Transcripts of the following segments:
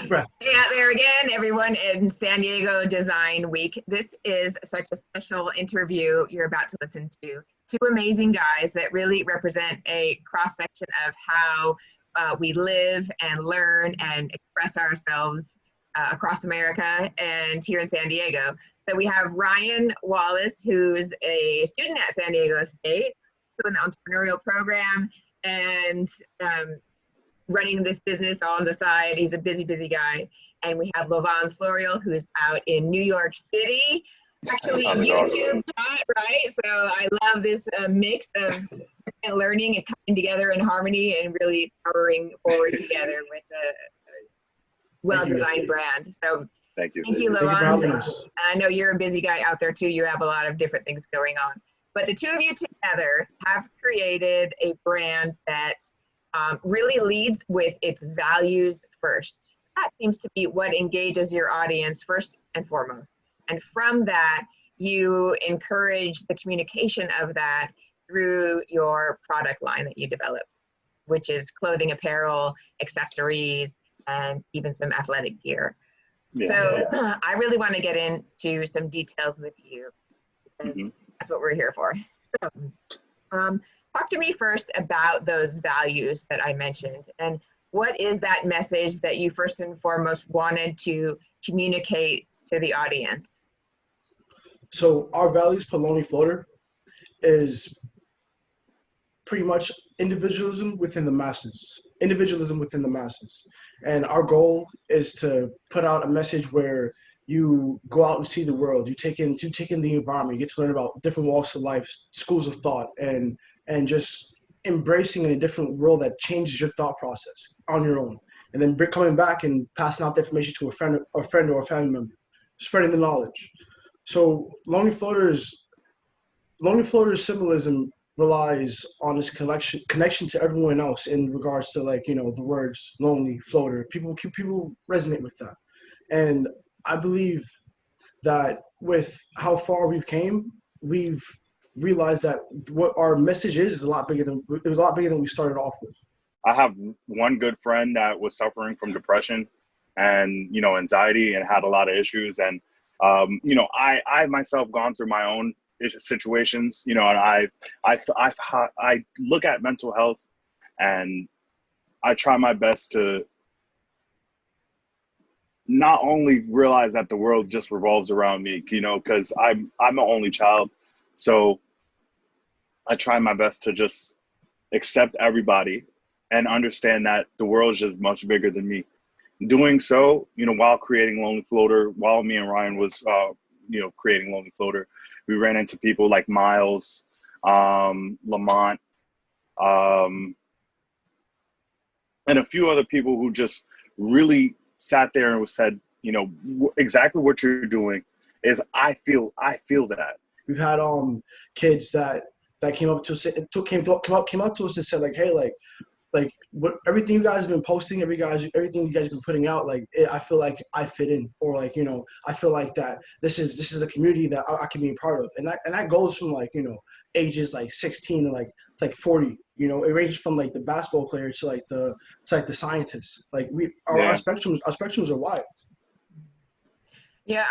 Breath. Hey out there again, everyone in San Diego Design Week. This is such a special interview you're about to listen to. Two amazing guys that really represent a cross-section of how we live and learn and express ourselves across America and here in San Diego. So we have Ryan Wallace, who's a student at San Diego State, doing the entrepreneurial program and running this business on the side. He's a busy, busy guy. And we have Lovans Florial, who's out in New York City. Actually, YouTube, right? So I love this mix of learning and coming together in harmony and really powering forward together with a well-designed brand. So thank you, Lovans. I know you're a busy guy out there too. You have a lot of different things going on. But the two of you together have created a brand that really leads with its values first. That seems to be what engages your audience first and foremost. And from that, you encourage the communication of that through your product line that you develop, which is clothing, apparel, accessories, and even some athletic gear. I really want to get into some details with you because that's what we're here for. So talk to me first about those values that I mentioned, and what is that message that you first and foremost wanted to communicate to the audience? So our values for Lonely Flaoter is pretty much individualism within the masses. And our goal is to put out a message where you go out and see the world. You take in the environment. You get to learn about different walks of life, schools of thought, and just embracing in a different world that changes your thought process on your own. And then coming back and passing out the information to a friend or a family member, spreading the knowledge. So Lonely Flaoter's symbolism relies on this connection to everyone else in regards to, like, the words lonely, floater. People resonate with that. And I believe that with how far we've came, we've realized that what our message is a lot bigger than we started off with. I have one good friend that was suffering from depression and, anxiety and had a lot of issues. And, I myself gone through my own situations, and I look at mental health and I try my best to not only realize that the world just revolves around me, because I'm an only child. So I try my best to just accept everybody and understand that the world is just much bigger than me. Doing so, while creating Lonely Flaoter, while me and Ryan was, creating Lonely Flaoter, we ran into people like Miles, Lamont, and a few other people who just really sat there and said, exactly what you're doing is I feel that. We've had kids that came up to us and said, like, hey, like what everything you guys have been posting, everything you guys have been putting out, like I feel like I fit in, or like, I feel like that this is a community that I can be a part of, and that goes from like, ages like 16 to like 40. It ranges from like the basketball player to like the scientists. Like our spectrums are wide. Yeah,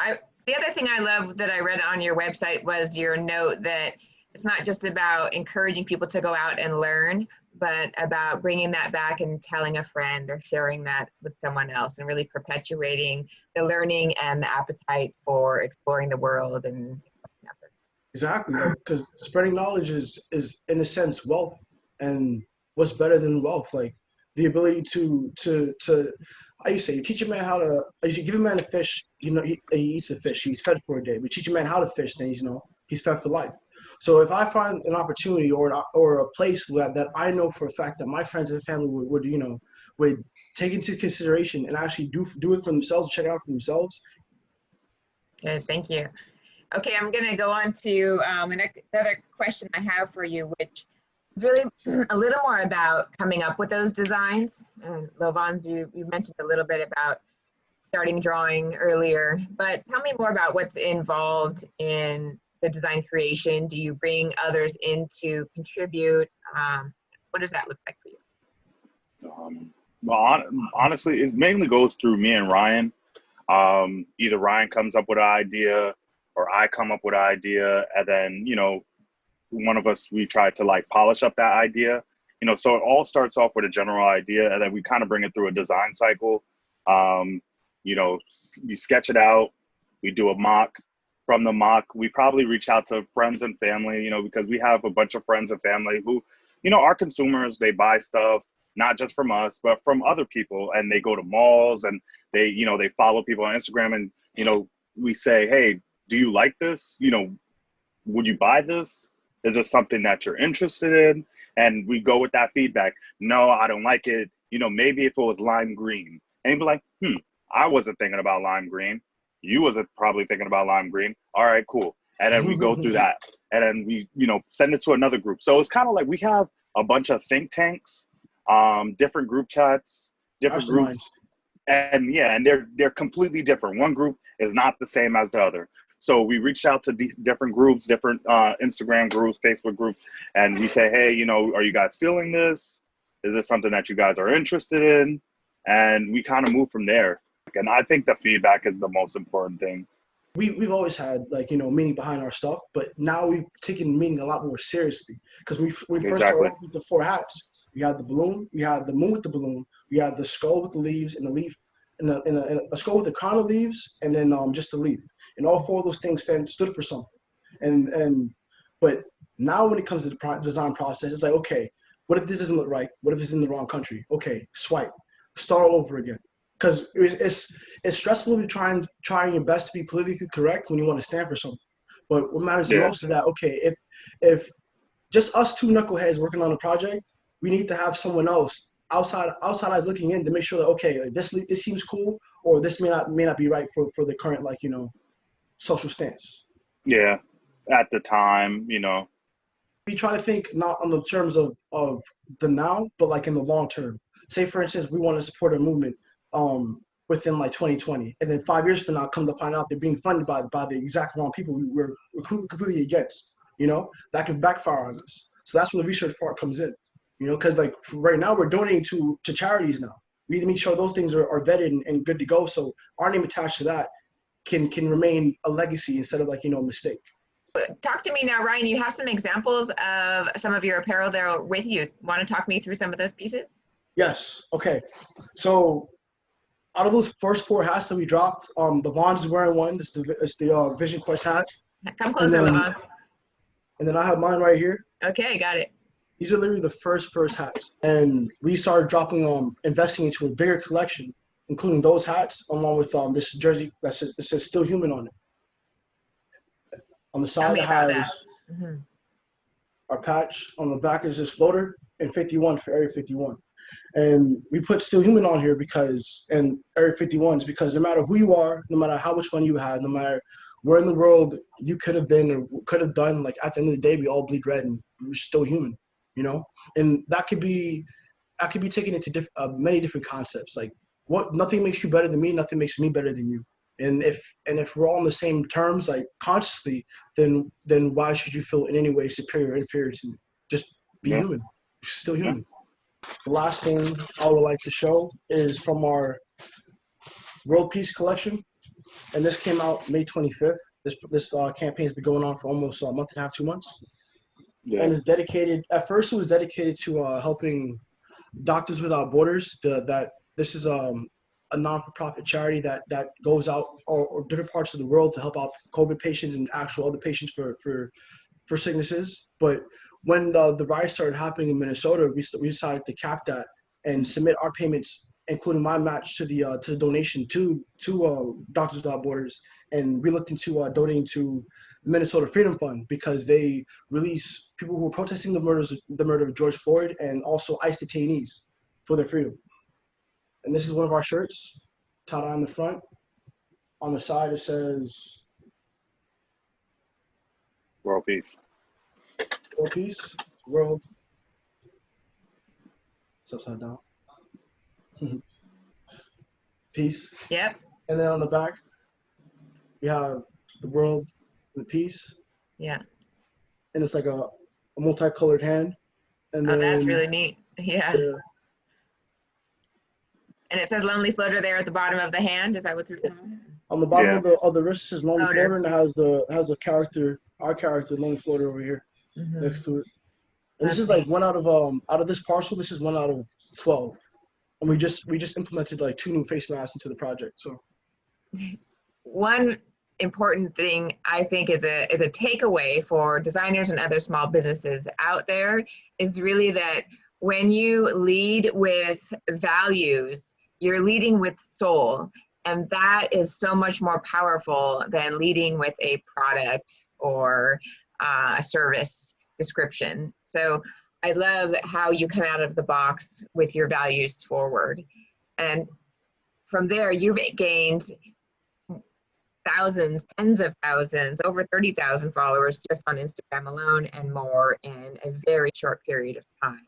the other thing I love that I read on your website was your note that it's not just about encouraging people to go out and learn, but about bringing that back and telling a friend or sharing that with someone else and really perpetuating the learning and the appetite for exploring the world and Exactly, because spreading knowledge is in a sense wealth, and what's better than wealth? Like the ability to how you say, you teach a man how to, you give a man a fish, he eats the fish, he's fed for a day. But teach a man how to fish, then he's fed for life. So if I find an opportunity or a place that I know for a fact that my friends and family would take into consideration and actually do it for themselves, check it out for themselves. Good, thank you. Okay, I'm going to go on to another question I have for you, which is really a little more about coming up with those designs. Lovans, you mentioned a little bit about starting drawing earlier, but tell me more about what's involved in the design creation. Do you bring others in to contribute? What does that look like for you? Well, honestly, it mainly goes through me and Ryan. Either Ryan comes up with an idea or I come up with an idea, and then, one of us, we try to like polish up that idea. So it all starts off with a general idea, and then we kind of bring it through a design cycle. Um, we sketch it out, we do a mock. From the mock, we probably reach out to friends and family, because we have a bunch of friends and family who, are consumers. They buy stuff not just from us, but from other people, and they go to malls, and they follow people on Instagram, and we say, hey, do you like this? Would you buy this? Is this something that you're interested in? And we go with that feedback. No, I don't like it. Maybe if it was lime green. And you'd be like, I wasn't thinking about lime green. You wasn't probably thinking about lime green. All right, cool. And then we go through that. And then we, send it to another group. So it's kind of like we have a bunch of think tanks, different group chats, different groups. And yeah, and they're completely different. One group is not the same as the other. So we reached out to different groups, different Instagram groups, Facebook groups, and we say, hey, are you guys feeling this? Is this something that you guys are interested in? And we kind of move from there. And I think the feedback is the most important thing. We've always had meaning behind our stuff, but now we've taken meaning a lot more seriously. Because we first started off with the 4 hats. We had the balloon, we had the moon with the balloon, we had the skull with the leaves and the leaf, and a skull with a crown of leaves, and then just the leaf. And all 4 of those things stood for something. But now when it comes to the design process, it's like, okay, what if this doesn't look right? What if it's in the wrong country? Okay, swipe, start all over again. Because it's stressful to trying your best to be politically correct when you want to stand for something. But what matters the most is that, okay, if just us 2 knuckleheads working on a project, we need to have someone else outside eyes looking in to make sure that, okay, like this seems cool, or this may not be right for the current social stance. Yeah, at the time, We try to think not on the terms of the now, but like in the long term. Say, for instance, we want to support a movement within like 2020, and then 5 years from now, come to find out they're being funded by the exact wrong people we're completely against. That can backfire on us. So that's where the research part comes in. Because like right now we're donating to charities now. We need to make sure those things are vetted and good to go. So our name attached to that can remain a legacy instead of a mistake. Talk to me now, Ryan. You have some examples of some of your apparel there with you. Want to talk me through some of those pieces? Yes. Okay. So out of those first 4 hats that we dropped, Lovans is wearing one. It's the Vision Quest hat. Come closer, Lovans. And then I have mine right here. Okay, got it. These are literally the first hats. And we started investing into a bigger collection, including those hats, along with this jersey that says Still Human on it. On the side, it has our patch. On the back is this floater and 51 for Area 51. And we put Still Human on here and Area 51 is because no matter who you are, no matter how much money you have, no matter where in the world you could have been or could have done, like at the end of the day, we all bleed red and we're still human, And that could be taken into many different concepts. Like nothing makes you better than me, nothing makes me better than you. And if we're all on the same terms, like consciously, then why should you feel in any way superior or inferior to me? Just be human. You're still human. The last thing I would like to show is from our World Peace collection, and this came out May 25th. This campaign's been going on for almost a month and a half, 2 months, and it's dedicated. At first, it was dedicated to helping Doctors Without Borders. This is a non-for-profit charity that goes out or different parts of the world to help out COVID patients and actual other patients for sicknesses. But when the riots started happening in Minnesota, we decided to cap that and submit our payments, including my match, to the donation to Doctors Without Borders, and we looked into donating to the Minnesota Freedom Fund because they release people who were protesting the murder of George Floyd and also ICE detainees for their freedom. And this is one of our shirts, tie-dye on the front. On the side it says World Peace. World Peace. World. It's upside down. Peace. Yep. And then on the back, we have the world and the peace. Yeah. And it's like a multicolored hand. And then, that's really neat. Yeah. And it says Lonely Floater there at the bottom of the hand. Is that what's written on it? On the bottom Yeah. of the wrist says Lonely Floater. Floater, and it has a character, our character, Lonely Floater over here next to it. And this is like one out of this parcel. This is 1 out of 12, and we just implemented like 2 new face masks into the project. So one important thing I think is a takeaway for designers and other small businesses out there is really that when you lead with values, you're leading with soul. And that is so much more powerful than leading with a product or a service description. So I love how you come out of the box with your values forward. And from there, you've gained thousands, tens of thousands, over 30,000 followers just on Instagram alone and more in a very short period of time.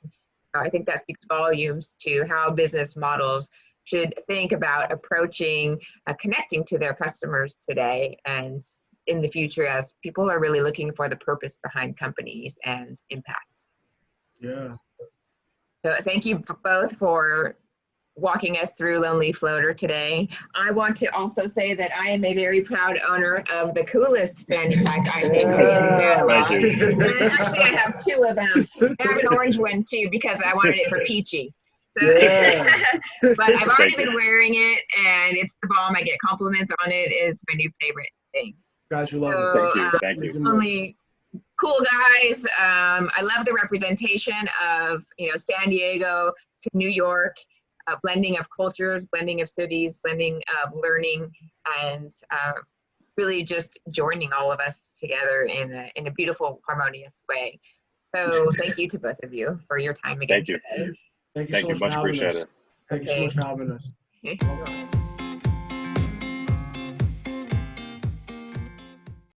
So I think that speaks volumes to how business models should think about approaching, connecting to their customers today and in the future as people are really looking for the purpose behind companies and impact. yeah. So thank you both for walking us through Lonely Floater today. I want to also say that I am a very proud owner of the coolest fanny pack I think in the catalog. Thank you. And actually, I have 2 of them. I have an orange one too because I wanted it for Peachy. So, Yeah. but I've already Thank been you. wearing it and it's the bomb. I get compliments on it. It's my new favorite thing. Guys, you love So, it. Thank you. Only cool guys. I love the representation of, San Diego to New York, blending of cultures, blending of cities, blending of learning, and really just joining all of us together in a beautiful, harmonious way. So thank you to both of you for your time again Thank you. today. Thank you Thank so you. much for Much having appreciated. us. Thank you so much for having us. Okay.